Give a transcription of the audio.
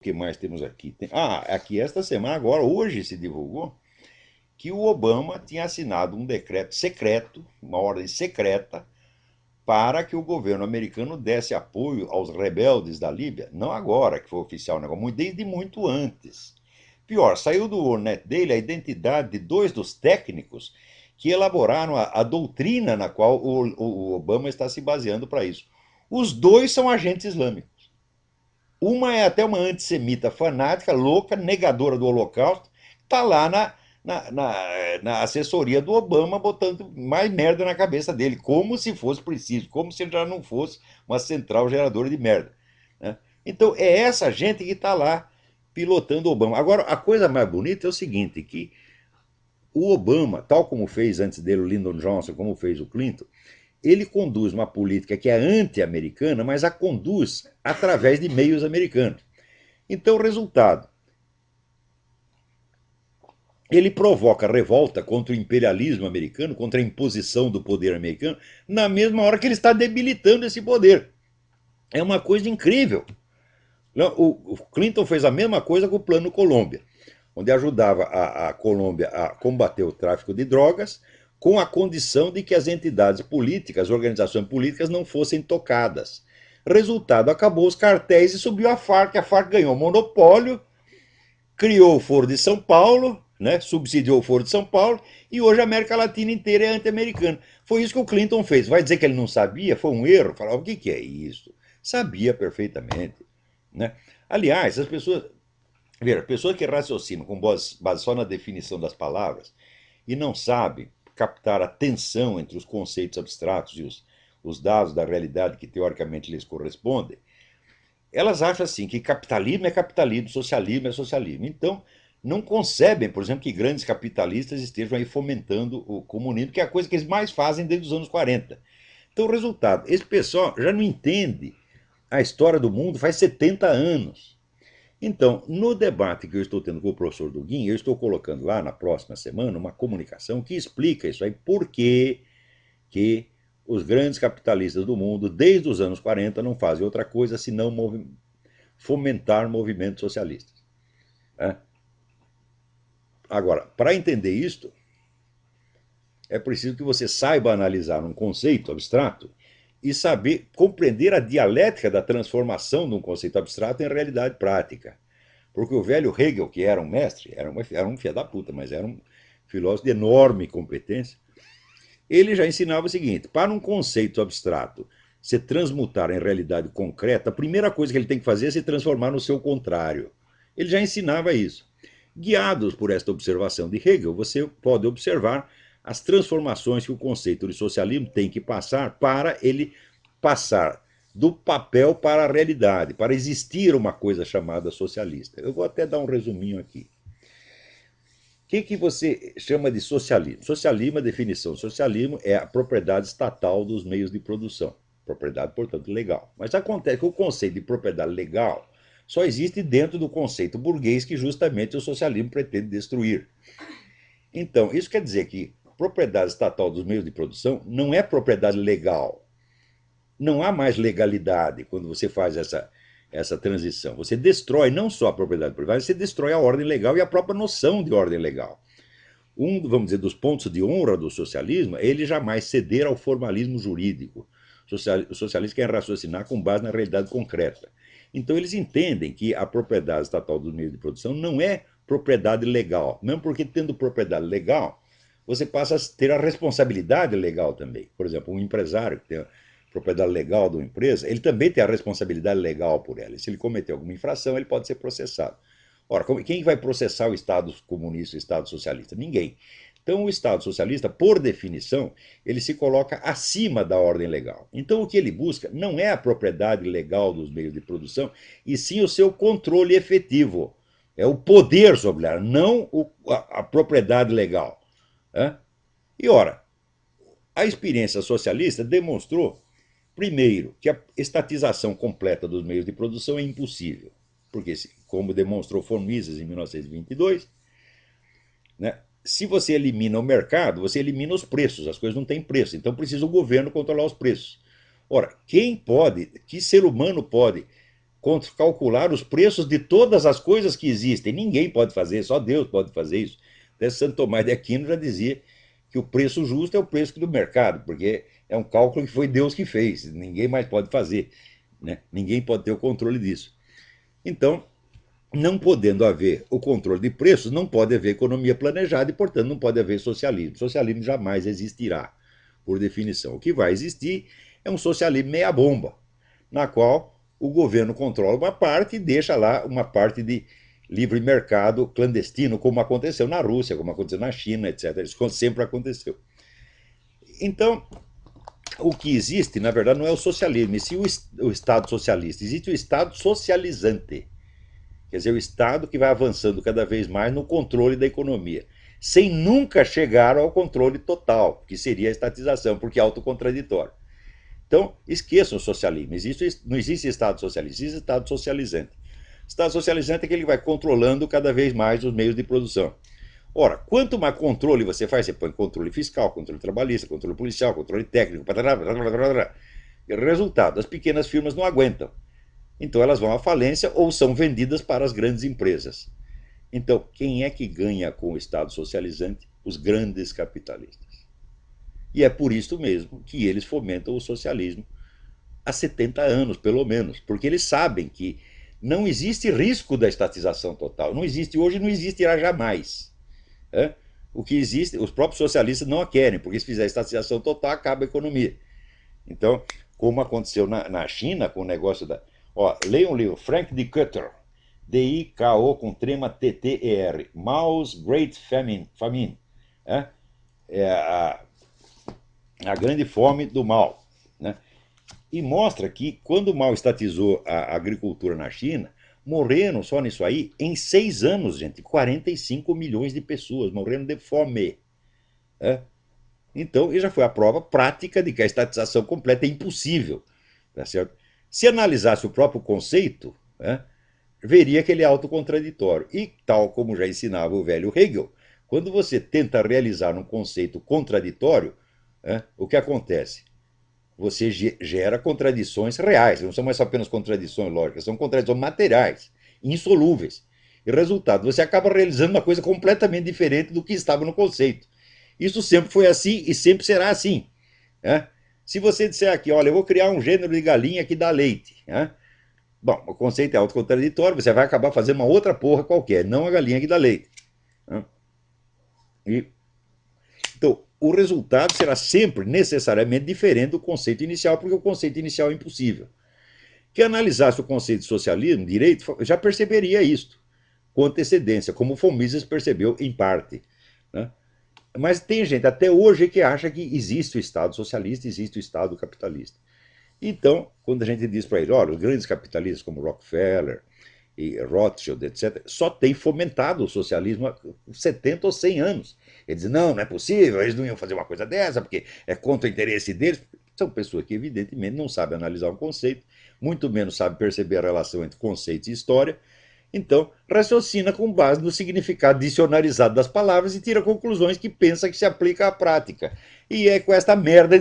que mais temos aqui? Aqui esta semana, agora, hoje se divulgou que o Obama tinha assinado um decreto secreto, uma ordem secreta, para que o governo americano desse apoio aos rebeldes da Líbia. Não agora, que foi oficial o negócio, desde muito antes. Pior, saiu do Ornet dele a identidade de dois dos técnicos que elaboraram a doutrina na qual o Obama está se baseando para isso. Os dois são agentes islâmicos. Uma é até uma antissemita fanática, louca, negadora do Holocausto, está lá na assessoria do Obama botando mais merda na cabeça dele, como se fosse preciso, como se ele já não fosse uma central geradora de merda. Né? Então é essa gente que está lá pilotando o Obama. Agora, a coisa mais bonita é o seguinte, que o Obama, tal como fez antes dele o Lyndon Johnson, como fez o Clinton, ele conduz uma política que é anti-americana, mas a conduz através de meios americanos. Então, o resultado, ele provoca revolta contra o imperialismo americano, contra a imposição do poder americano, na mesma hora que ele está debilitando esse poder. É uma coisa incrível. O Clinton fez a mesma coisa com o Plano Colômbia, onde ajudava a Colômbia a combater o tráfico de drogas, com a condição de que as entidades políticas, as organizações políticas não fossem tocadas. Resultado, acabou os cartéis e subiu a Farc ganhou monopólio, criou o Foro de São Paulo, né, subsidiou o Foro de São Paulo, e hoje a América Latina inteira é anti-americana. Foi isso que o Clinton fez. Vai dizer que ele não sabia? Foi um erro? Falava, o que é isso? Sabia perfeitamente. Né? Aliás, as pessoas. Veja, pessoas que raciocinam com base só na definição das palavras e não sabem captar a tensão entre os conceitos abstratos e os dados da realidade que teoricamente lhes correspondem, elas acham assim que capitalismo é capitalismo, socialismo é socialismo. Então, não concebem, por exemplo, que grandes capitalistas estejam aí fomentando o comunismo, que é a coisa que eles mais fazem desde os anos 40. Então, o resultado, esse pessoal já não entende a história do mundo faz 70 anos. Então, no debate que eu estou tendo com o professor Duguin, eu estou colocando lá na próxima semana uma comunicação que explica isso aí, por que os grandes capitalistas do mundo, desde os anos 40, não fazem outra coisa senão fomentar movimentos socialistas. Né? Agora, para entender isto, é preciso que você saiba analisar um conceito abstrato e saber compreender a dialética da transformação de um conceito abstrato em realidade prática. Porque o velho Hegel, que era um mestre, era um filho da puta, mas era um filósofo de enorme competência, ele já ensinava o seguinte: para um conceito abstrato se transmutar em realidade concreta, a primeira coisa que ele tem que fazer é se transformar no seu contrário. Ele já ensinava isso. Guiados por esta observação de Hegel, você pode observar as transformações que o conceito de socialismo tem que passar para ele passar do papel para a realidade, para existir uma coisa chamada socialista. Eu vou até dar um resuminho aqui. O que você chama de socialismo? Socialismo, a definição de socialismo é a propriedade estatal dos meios de produção. Propriedade, portanto, legal. Mas acontece que o conceito de propriedade legal só existe dentro do conceito burguês que justamente o socialismo pretende destruir. Então, isso quer dizer que propriedade estatal dos meios de produção não é propriedade legal. Não há mais legalidade quando você faz essa transição. Você destrói não só a propriedade privada, você destrói a ordem legal e a própria noção de ordem legal. Vamos dizer, dos pontos de honra do socialismo é ele jamais ceder ao formalismo jurídico. O socialista quer raciocinar com base na realidade concreta. Então, eles entendem que a propriedade estatal dos meios de produção não é propriedade legal. Mesmo porque, tendo propriedade legal, você passa a ter a responsabilidade legal também. Por exemplo, um empresário que tem a propriedade legal de uma empresa, ele também tem a responsabilidade legal por ela. E se ele cometer alguma infração, ele pode ser processado. Ora, quem vai processar o Estado comunista e o Estado socialista? Ninguém. Então, o Estado socialista, por definição, ele se coloca acima da ordem legal. Então, o que ele busca não é a propriedade legal dos meios de produção, e sim o seu controle efetivo. É o poder sobre ela, não a propriedade legal. E, ora, a experiência socialista demonstrou, primeiro, que a estatização completa dos meios de produção é impossível. Porque, como demonstrou von Mises em 1922, né, se você elimina o mercado, você elimina os preços, as coisas não têm preço, então precisa o governo controlar os preços. Ora, que ser humano pode calcular os preços de todas as coisas que existem. Ninguém pode fazer, só Deus pode fazer isso. Até Santo Tomás de Aquino já dizia que o preço justo é o preço do mercado, porque é um cálculo que foi Deus que fez, ninguém mais pode fazer, né? Ninguém pode ter o controle disso. Então, não podendo haver o controle de preços, não pode haver economia planejada e, portanto, não pode haver socialismo. Socialismo jamais existirá, por definição. O que vai existir é um socialismo meia-bomba, na qual o governo controla uma parte e deixa lá uma parte de livre mercado clandestino, como aconteceu na Rússia, como aconteceu na China, etc. Isso sempre aconteceu. Então, o que existe, na verdade, não é o socialismo, e sim o Estado socialista. Existe o Estado socializante. Quer dizer, o Estado que vai avançando cada vez mais no controle da economia, sem nunca chegar ao controle total, que seria a estatização, porque é autocontraditório. Então, esqueçam o socialismo. Não existe Estado socialista, existe Estado socializante. Estado socializante é que ele vai controlando cada vez mais os meios de produção. Ora, quanto mais controle você faz, você põe controle fiscal, controle trabalhista, controle policial, controle técnico, resultado, as pequenas firmas não aguentam. Então elas vão à falência ou são vendidas para as grandes empresas. Então, quem é que ganha com o Estado socializante? Os grandes capitalistas. E é por isso mesmo que eles fomentam o socialismo há 70 anos, pelo menos, porque eles sabem que não existe risco da estatização total. Não existe hoje, não existirá jamais. O que existe, os próprios socialistas não a querem, porque se fizer estatização total, acaba a economia. Então, como aconteceu na China, com o negócio da... Leiam um livro, Frank D. Cutter, D-I-K-O com trema T-T-E-R, Mao's Great Famine. É a grande fome do Mao. Né? E mostra que quando o Mao estatizou a agricultura na China, morreram só nisso aí, em 6 anos, gente, 45 milhões de pessoas morreram de fome. Então, já foi a prova prática de que a estatização completa é impossível. Tá certo? Se analisasse o próprio conceito, veria que ele é autocontraditório. E, tal como já ensinava o velho Hegel, quando você tenta realizar um conceito contraditório, o que acontece? Você gera contradições reais, não são mais apenas contradições lógicas, são contradições materiais, insolúveis. E resultado, você acaba realizando uma coisa completamente diferente do que estava no conceito. Isso sempre foi assim e sempre será assim. Se você disser aqui, olha, eu vou criar um gênero de galinha que dá leite. Bom, o conceito é autocontradditório, você vai acabar fazendo uma outra porra qualquer, não a galinha que dá leite. Então, o resultado será sempre necessariamente diferente do conceito inicial, porque o conceito inicial é impossível. Quem analisasse o conceito de socialismo, direito, já perceberia isto, com antecedência, como o von Mises percebeu em parte. Mas tem gente até hoje que acha que existe o Estado socialista, existe o Estado capitalista. Então, quando a gente diz para ele, olha, os grandes capitalistas como Rockefeller e Rothschild, etc., só têm fomentado o socialismo há 70 ou 100 anos. Eles dizem, não é possível, eles não iam fazer uma coisa dessa, porque é contra o interesse deles. São pessoas que, evidentemente, não sabem analisar um conceito, muito menos sabem perceber a relação entre conceito e história. Então, raciocina com base no significado dicionarizado das palavras e tira conclusões que pensa que se aplica à prática. E é com esta merda